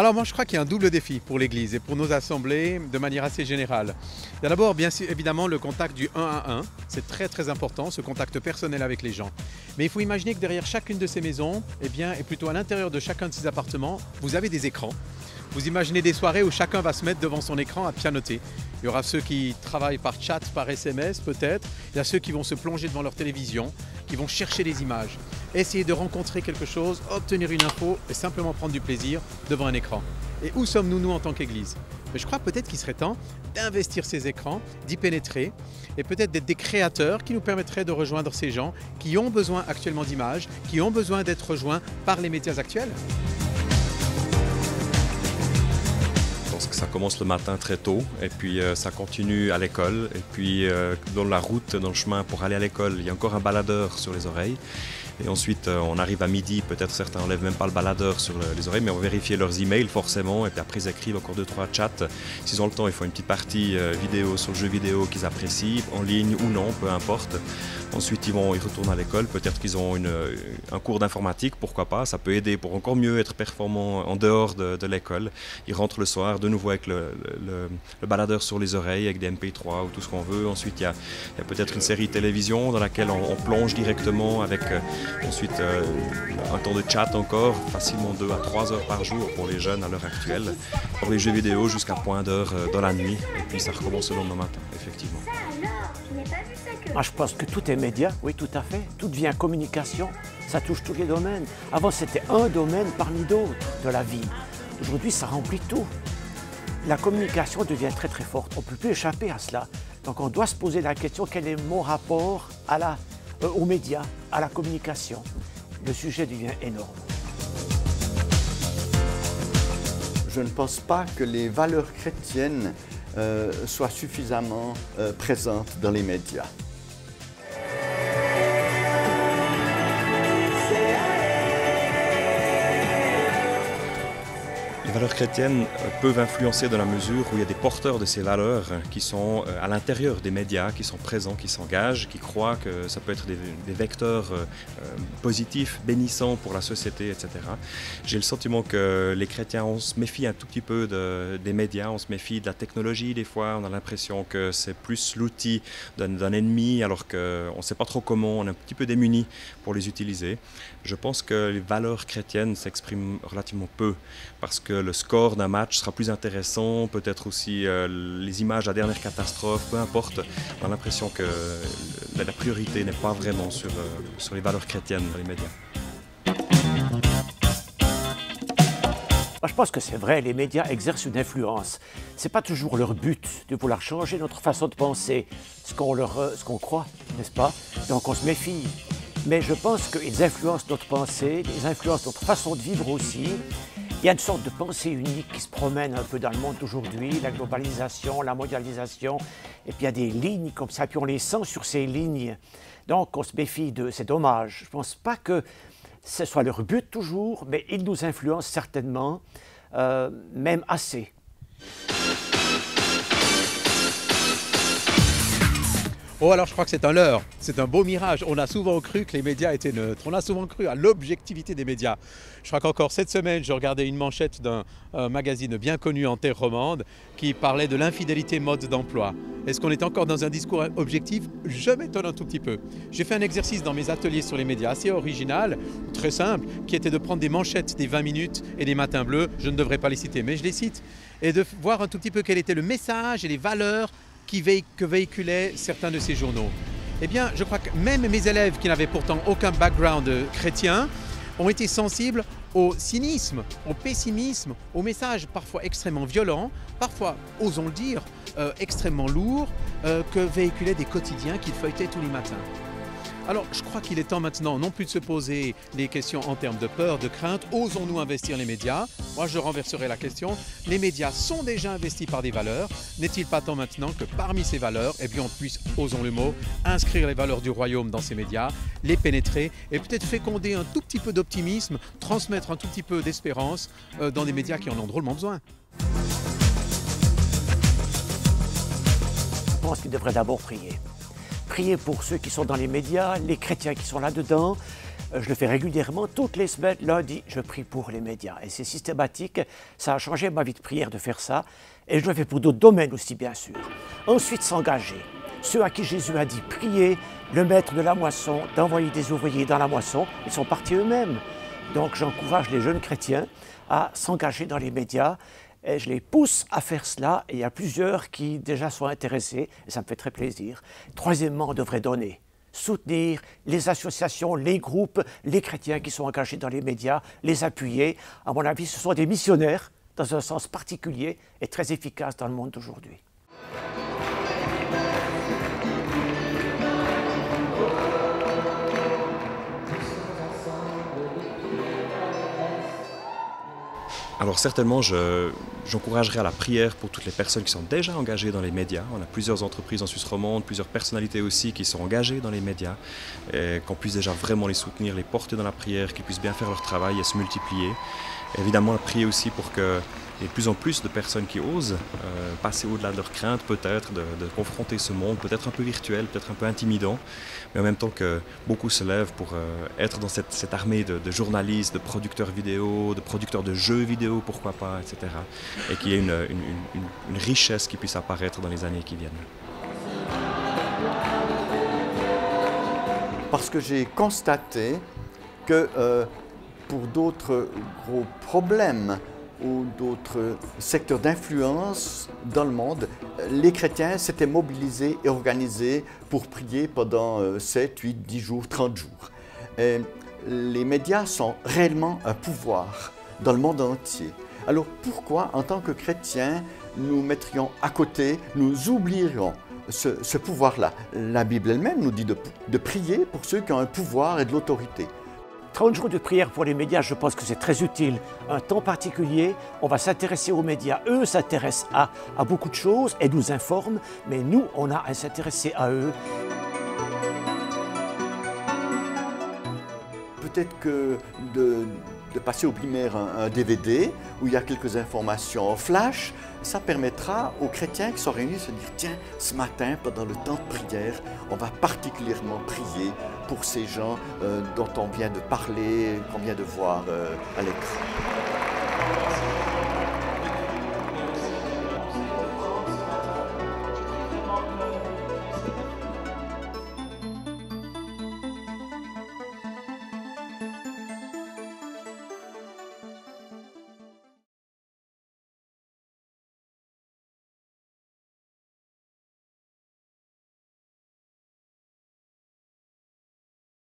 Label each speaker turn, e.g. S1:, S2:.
S1: Alors moi je crois qu'il y a un double défi pour l'Église et pour nos assemblées de manière assez générale. Il y a d'abord bien évidemment le contact du 1 à 1, c'est très important, ce contact personnel avec les gens. Mais il faut imaginer que derrière chacune de ces maisons, et plutôt à l'intérieur de chacun de ces appartements, vous avez des écrans. Vous imaginez des soirées où chacun va se mettre devant son écran à pianoter. Il y aura ceux qui travaillent par chat, par SMS peut-être. Il y a ceux qui vont se plonger devant leur télévision, qui vont chercher des images, essayer de rencontrer quelque chose, obtenir une info et simplement prendre du plaisir devant un écran. Et où sommes-nous, nous, en tant qu'Église? Mais je crois peut-être qu'il serait temps d'investir ces écrans, d'y pénétrer et peut-être d'être des créateurs qui nous permettraient de rejoindre ces gens qui ont besoin actuellement d'images, qui ont besoin d'être rejoints par les médias actuels.
S2: Que ça commence le matin très tôt et puis ça continue à l'école et puis dans la route, dans le chemin pour aller à l'école, il y a encore un baladeur sur les oreilles et ensuite on arrive à midi, peut-être certains n'enlèvent même pas le baladeur sur les oreilles mais on vérifie leurs emails forcément et puis après ils écrivent encore 2-3 chats. S'ils ont le temps, ils font une petite partie vidéo sur le jeu vidéo qu'ils apprécient, en ligne ou non, peu importe. Ensuite ils retournent à l'école, peut-être qu'ils ont un cours d'informatique, pourquoi pas, ça peut aider pour encore mieux être performant en dehors de l'école. Ils rentrent le soir de nouveau avec le baladeur sur les oreilles, avec des MP3 ou tout ce qu'on veut. Ensuite il y a peut-être une série télévision dans laquelle on plonge directement avec ensuite un temps de chat encore, facilement 2 à 3 heures par jour pour les jeunes à l'heure actuelle. Pour les jeux vidéo jusqu'à point d'heure dans la nuit et puis ça recommence le lendemain matin, effectivement.
S3: Moi, je pense que tout est média, oui, tout à fait. Tout devient communication, ça touche tous les domaines. Avant, c'était un domaine parmi d'autres de la vie. Aujourd'hui, ça remplit tout. La communication devient très forte. On ne peut plus échapper à cela. Donc, on doit se poser la question, quel est mon rapport aux médias, à la communication? Le sujet devient énorme.
S4: Je ne pense pas que les valeurs chrétiennes soient suffisamment présentes dans les médias.
S2: Les valeurs chrétiennes peuvent influencer dans la mesure où il y a des porteurs de ces valeurs qui sont à l'intérieur des médias, qui sont présents, qui s'engagent, qui croient que ça peut être des vecteurs positifs, bénissants pour la société, etc. J'ai le sentiment que les chrétiens, on se méfie un tout petit peu des médias, on se méfie de la technologie des fois, on a l'impression que c'est plus l'outil d'un ennemi alors qu'on ne sait pas trop comment, on est un petit peu démunis pour les utiliser. Je pense que les valeurs chrétiennes s'expriment relativement peu parce que le score d'un match sera plus intéressant, peut-être aussi les images à dernière catastrophe, peu importe. On a l'impression que la priorité n'est pas vraiment sur les valeurs chrétiennes dans les médias.
S3: Moi, je pense que c'est vrai, les médias exercent une influence. Ce n'est pas toujours leur but de vouloir changer notre façon de penser, ce qu'on croit, n'est-ce pas? Donc on se méfie. Mais je pense qu'ils influencent notre pensée, ils influencent notre façon de vivre aussi. Il y a une sorte de pensée unique qui se promène un peu dans le monde d'aujourd'hui, la globalisation, la mondialisation, et puis il y a des lignes comme ça, puis on les sent sur ces lignes. Donc on se méfie d'eux, c'est dommage. Je ne pense pas que ce soit leur but toujours, mais ils nous influencent certainement, même assez.
S1: Oh alors je crois que c'est un leurre, c'est un beau mirage. On a souvent cru que les médias étaient neutres, on a souvent cru à l'objectivité des médias. Je crois qu'encore cette semaine, je regardais une manchette d'un magazine bien connu en terre romande qui parlait de l'infidélité mode d'emploi. Est-ce qu'on est encore dans un discours objectif? Je m'étonne un tout petit peu. J'ai fait un exercice dans mes ateliers sur les médias assez original, très simple, qui était de prendre des manchettes des 20 minutes et des matins bleus, je ne devrais pas les citer, mais je les cite, et de voir un tout petit peu quel était le message et les valeurs que véhiculaient certains de ces journaux. Eh bien, je crois que même mes élèves qui n'avaient pourtant aucun background chrétien ont été sensibles au cynisme, au pessimisme, aux messages parfois extrêmement violents, parfois, osons le dire, extrêmement lourds, que véhiculaient des quotidiens qu'ils feuilletaient tous les matins. Alors, je crois qu'il est temps maintenant non plus de se poser des questions en termes de peur, de crainte. Osons-nous investir les médias? Moi, je renverserai la question. Les médias sont déjà investis par des valeurs. N'est-il pas temps maintenant que parmi ces valeurs, eh bien, on puisse, osons le mot, inscrire les valeurs du royaume dans ces médias, les pénétrer et peut-être féconder un tout petit peu d'optimisme, transmettre un tout petit peu d'espérance dans des médias qui en ont drôlement besoin.
S3: Je pense qu'il devrait d'abord prier. Prier pour ceux qui sont dans les médias, les chrétiens qui sont là-dedans, Je le fais régulièrement, toutes les semaines, lundi, je prie pour les médias. Et c'est systématique, ça a changé ma vie de prière de faire ça. Et je le fais pour d'autres domaines aussi, bien sûr. Ensuite, s'engager. Ceux à qui Jésus a dit prier, le maître de la moisson, d'envoyer des ouvriers dans la moisson, ils sont partis eux-mêmes. Donc j'encourage les jeunes chrétiens à s'engager dans les médias et je les pousse à faire cela. Et il y a plusieurs qui déjà sont intéressés et ça me fait très plaisir. Troisièmement, on devrait donner. Soutenir les associations, les groupes, les chrétiens qui sont engagés dans les médias, les appuyer. À mon avis, ce sont des missionnaires dans un sens particulier et très efficaces dans le monde d'aujourd'hui.
S2: Alors certainement, j'encouragerais à la prière pour toutes les personnes qui sont déjà engagées dans les médias. On a plusieurs entreprises en Suisse romande, plusieurs personnalités aussi qui sont engagées dans les médias, et qu'on puisse déjà vraiment les soutenir, les porter dans la prière, qu'ils puissent bien faire leur travail et se multiplier. Et évidemment, prier aussi pour que il y ait de plus en plus de personnes qui osent passer au-delà de leurs craintes, peut-être, de confronter ce monde, peut-être un peu virtuel, peut-être un peu intimidant, mais en même temps que beaucoup se lèvent pour être dans cette armée de journalistes, de producteurs vidéo, de producteurs de jeux vidéo, pourquoi pas, etc. Et qu'il y ait une richesse qui puisse apparaître dans les années qui viennent.
S4: Parce que j'ai constaté que pour d'autres gros problèmes ou d'autres secteurs d'influence dans le monde, les chrétiens s'étaient mobilisés et organisés pour prier pendant 7, 8, 10 jours, 30 jours. Et les médias sont réellement un pouvoir dans le monde entier. Alors pourquoi, en tant que chrétiens, nous mettrions à côté, nous oublierions ce pouvoir-là? La Bible elle-même nous dit de prier pour ceux qui ont un pouvoir et de l'autorité.
S3: 30 jours de prière pour les médias, je pense que c'est très utile. Un temps particulier, on va s'intéresser aux médias. Eux s'intéressent à beaucoup de choses et nous informent, mais nous, on a à s'intéresser à eux.
S4: Peut-être que de passer au primaire un DVD où il y a quelques informations en flash, ça permettra aux chrétiens qui sont réunis de se dire « Tiens, ce matin, pendant le temps de prière, on va particulièrement prier pour ces gens dont on vient de parler, qu'on vient de voir à l'écran. »